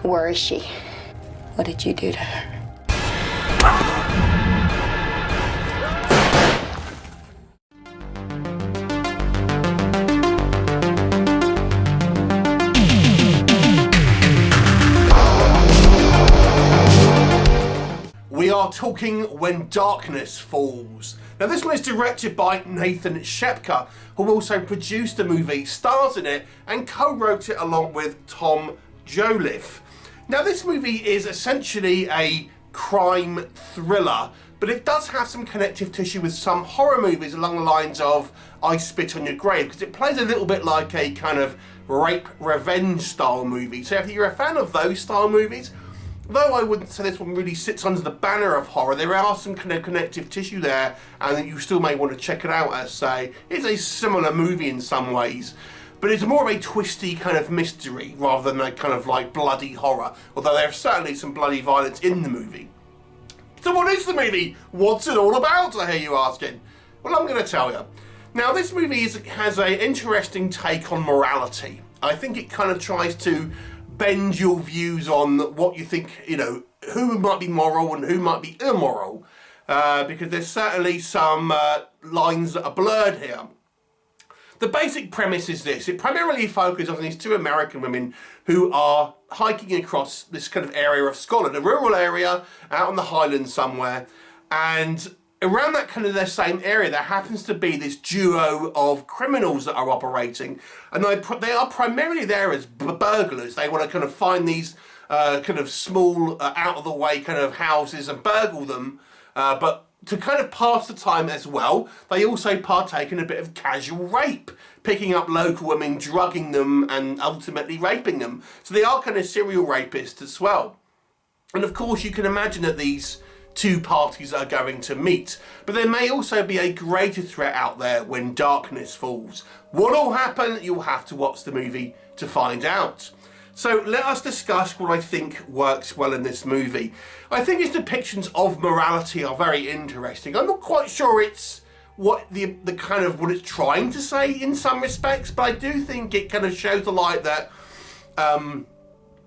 Where is she? What did you do to her? We are talking When Darkness Falls. Now this one is directed by Nathan Shepka, who also produced the movie, stars in it, and co-wrote it along with Tom Jolliffe. Now this movie is essentially a crime thriller, but it does have some connective tissue with some horror movies along the lines of I Spit on Your Grave, because it plays a little bit like a kind of rape revenge style movie. So if you're a fan of those style movies, though I wouldn't say this one really sits under the banner of horror, there are some kind of connective tissue there, and you still may want to check it out, as say. It's a similar movie in some ways, but it's more of a twisty kind of mystery rather than a kind of like bloody horror, although there's certainly some bloody violence in the movie. So what is the movie? What's it all about, I hear you asking? Well, I'm going to tell you. Now, this movie has an interesting take on morality. I think it kind of tries to bend your views on what you think, you know, who might be moral and who might be immoral, because there's certainly some lines that are blurred here. The basic premise is this. It primarily focuses on these two American women who are hiking across this kind of area of Scotland, a rural area out in the Highlands somewhere, and around that kind of their same area, there happens to be this duo of criminals that are operating, and they are primarily there as burglars. They want to kind of find these kind of small, out-of-the-way kind of houses and burgle them, but to kind of pass the time as well, they also partake in a bit of casual rape, picking up local women, drugging them, and ultimately raping them. So they are kind of serial rapists as well. And of course, you can imagine that these two parties are going to meet, but there may also be a greater threat out there when darkness falls. What'll happen? You'll have to watch the movie to find out. So let us discuss what I think works well in this movie. I think its depictions of morality are very interesting. I'm not quite sure it's what the kind of what it's trying to say in some respects, but I do think it kind of shows the light that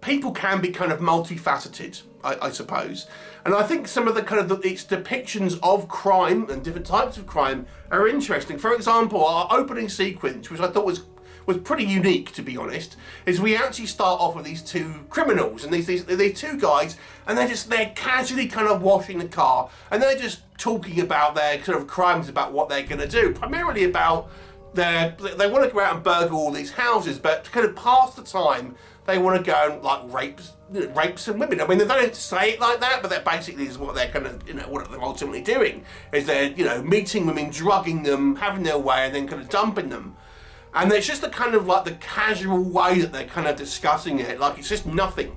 people can be kind of multifaceted, I suppose. And I think some of the kind of its depictions of crime and different types of crime are interesting. For example, our opening sequence, which I thought was pretty unique, to be honest, is we actually start off with these two criminals and these two guys, and they're casually kind of washing the car, and they're just talking about their sort of crimes, about what they're going to do, primarily about they want to go out and burgle all these houses, but to kind of pass the time, they want to go and like rape some women. I mean, they don't say it like that, but that basically is what they're kind of, you know, what they're ultimately doing, is they're, you know, meeting women, drugging them, having their way, and then kind of dumping them. And it's just the kind of like the casual way that they're kind of discussing it, like it's just nothing.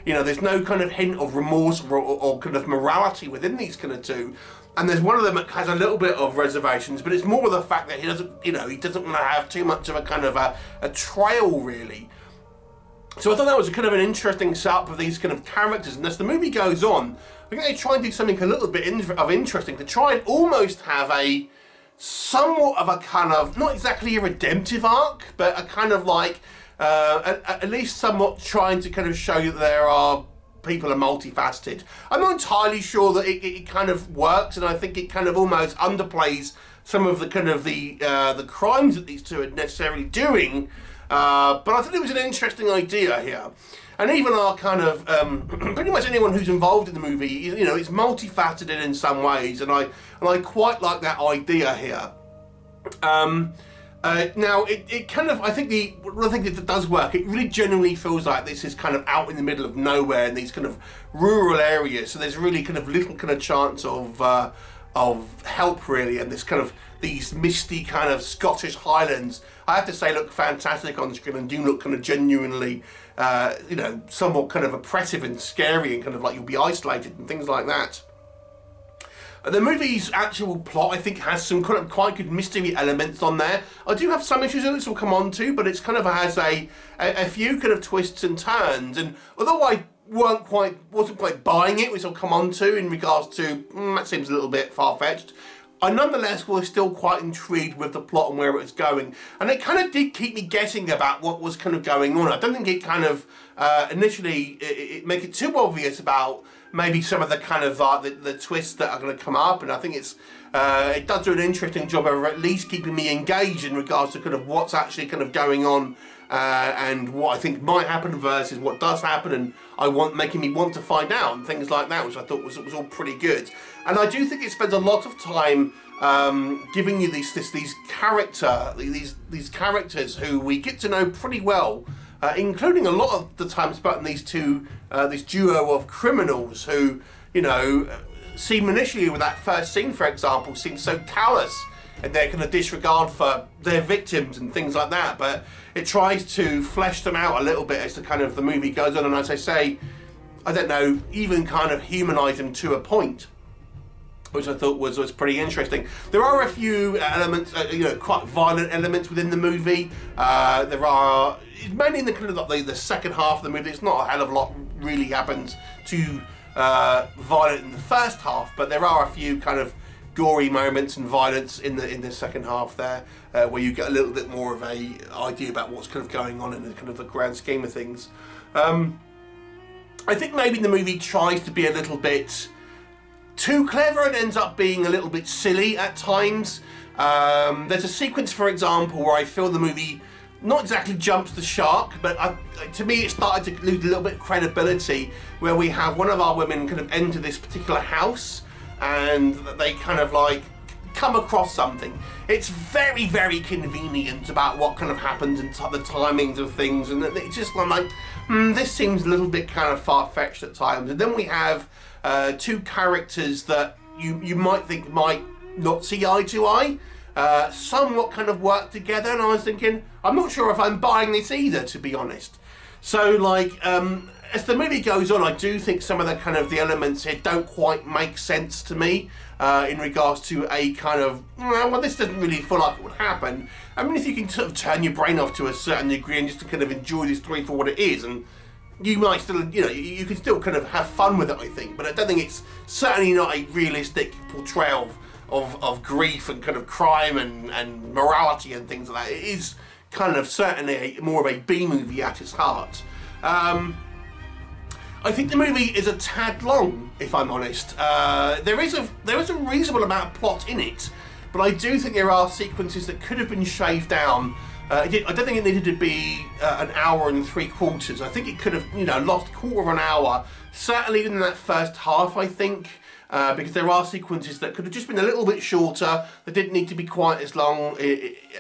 You know, there's no kind of hint of remorse or kind of morality within these kind of two. And there's one of them that has a little bit of reservations, but it's more of the fact that he doesn't want to have too much of a kind of a trail, really. So I thought that was a kind of an interesting setup of these kind of characters. And as the movie goes on, I think they try and do something a little bit of interesting to try and almost have a somewhat of a kind of, not exactly a redemptive arc, but a kind of like, at least somewhat trying to kind of show you that people are multifaceted. I'm not entirely sure that it kind of works, and I think it kind of almost underplays some of the kind of the crimes that these two are necessarily doing, but I think it was an interesting idea here. And even our kind of, pretty much anyone who's involved in the movie, you know, it's multifaceted in some ways, and I quite like that idea here. Now, it kind of, I think that does work, it really genuinely feels like this is kind of out in the middle of nowhere in these kind of rural areas, so there's really kind of little kind of chance of help, really, and this kind of, these misty kind of Scottish Highlands, I have to say, look fantastic on screen and do look kind of genuinely, you know, somewhat kind of oppressive and scary, and kind of like you'll be isolated and things like that. The movie's actual plot, I think, has some kind of quite good mystery elements on there. I do have some issues which we'll come on to, but it's kind of has a few kind of twists and turns, and although I wasn't quite buying it, which I'll come on to in regards to, that seems a little bit far-fetched, I nonetheless was still quite intrigued with the plot and where it was going, and it kind of did keep me guessing about what was kind of going on. I don't think it kind of initially it make it too obvious about maybe some of the kind of the twists that are going to come up, and I think it does do an interesting job of at least keeping me engaged in regards to kind of what's actually kind of going on and what I think might happen versus what does happen, and making me want to find out and things like that, which I thought was all pretty good. And I do think it spends a lot of time giving you these characters who we get to know pretty well, including a lot of the time spent in these this duo of criminals who, you know, seem initially with that first scene, for example, seem so callous and their kind of disregard for their victims and things like that, but it tries to flesh them out a little bit as the kind of the movie goes on, and as I say, I don't know, even kind of humanise them to a point, which I thought was pretty interesting. There are a few elements, you know, quite violent elements within the movie. There are, mainly in the kind of the second half of the movie. It's not a hell of a lot really happens too violent in the first half, but there are a few kind of gory moments and violence in the second half there, where you get a little bit more of a idea about what's kind of going on in the kind of the grand scheme of things. I think maybe the movie tries to be a little bit too clever and ends up being a little bit silly at times. There's a sequence, for example, where I feel the movie not exactly jumps the shark, but to me it started to lose a little bit of credibility, where we have one of our women kind of enter this particular house and they kind of like come across something. It's very, very convenient about what kind of happens and the timings of things, and it's just like, this seems a little bit kind of far-fetched at times. And then we have two characters that you might think might not see eye to eye, somewhat kind of work together, and I was thinking, I'm not sure if I'm buying this either, to be honest. So like, as the movie goes on, I do think some of the kind of the elements here don't quite make sense to me, in regards to a kind of, well, this doesn't really feel like it would happen. I mean, if you can sort of turn your brain off to a certain degree and just to kind of enjoy this story for what it is, and you might still, you know, you can still kind of have fun with it, I think, but I don't think it's certainly not a realistic portrayal of grief and kind of crime and morality and things like that. It is kind of certainly more of a B-movie at its heart. I think the movie is a tad long, if I'm honest. There is a reasonable amount of plot in it, but I do think there are sequences that could have been shaved down. I don't think it needed to be an hour and 3/4. I think it could have, you know, lost a quarter of an hour, certainly in that first half, I think. Because there are sequences that could have just been a little bit shorter. They didn't need to be quite as long,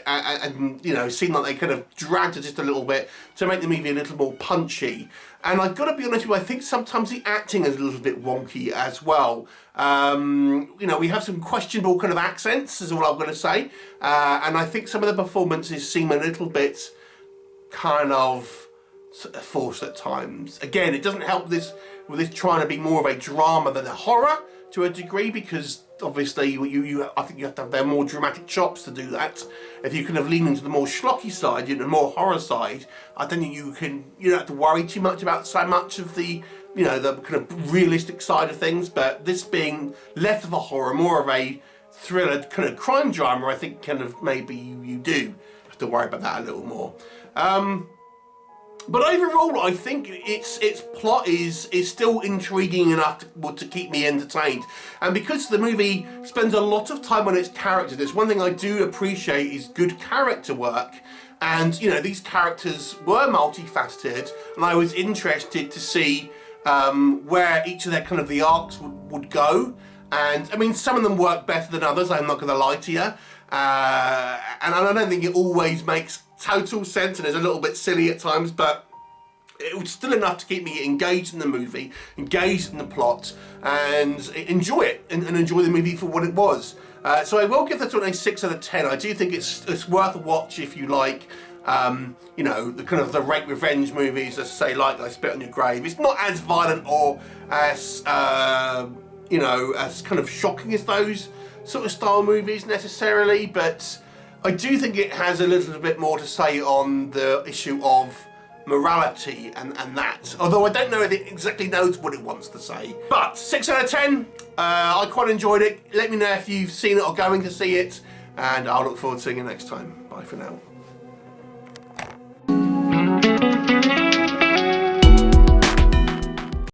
and you know, seemed like they could have dragged it just a little bit to make the movie a little more punchy. And I've got to be honest with you, I think sometimes the acting is a little bit wonky as well. You know, we have some questionable kind of accents, is all I'm going to say, and I think some of the performances seem a little bit kind of forced at times. Again, it doesn't help with this trying to be more of a drama than a horror to a degree, because obviously I think you have to have their more dramatic chops to do that. If you kind of lean into the more schlocky side, the more horror side, I don't think you don't have to worry too much about so much of the, you know, the kind of realistic side of things. But this being less of a horror, more of a thriller kind of crime drama, I think kind of maybe you do have to worry about that a little more. But overall, I think its plot is still intriguing enough to keep me entertained. And because the movie spends a lot of time on its characters, there's one thing I do appreciate is good character work. And, you know, these characters were multifaceted, and I was interested to see where each of their kind of the arcs would go. And, I mean, some of them work better than others, I'm not going to lie to you. And I don't think it always makes total sense, and is a little bit silly at times, but it was still enough to keep me engaged in the movie, engaged in the plot, and enjoy it, and enjoy the movie for what it was. So I will give this one a 6 out of 10. I do think it's worth a watch if you like, you know, the kind of the rape revenge movies, as I say, like I Spit on Your Grave. It's not as violent or as, you know, as kind of shocking as those sort of style movies necessarily, but I do think it has a little bit more to say on the issue of morality and that. Although I don't know if it exactly knows what it wants to say. But 6 out of 10, I quite enjoyed it. Let me know if you've seen it or going to see it, and I'll look forward to seeing you next time. Bye for now.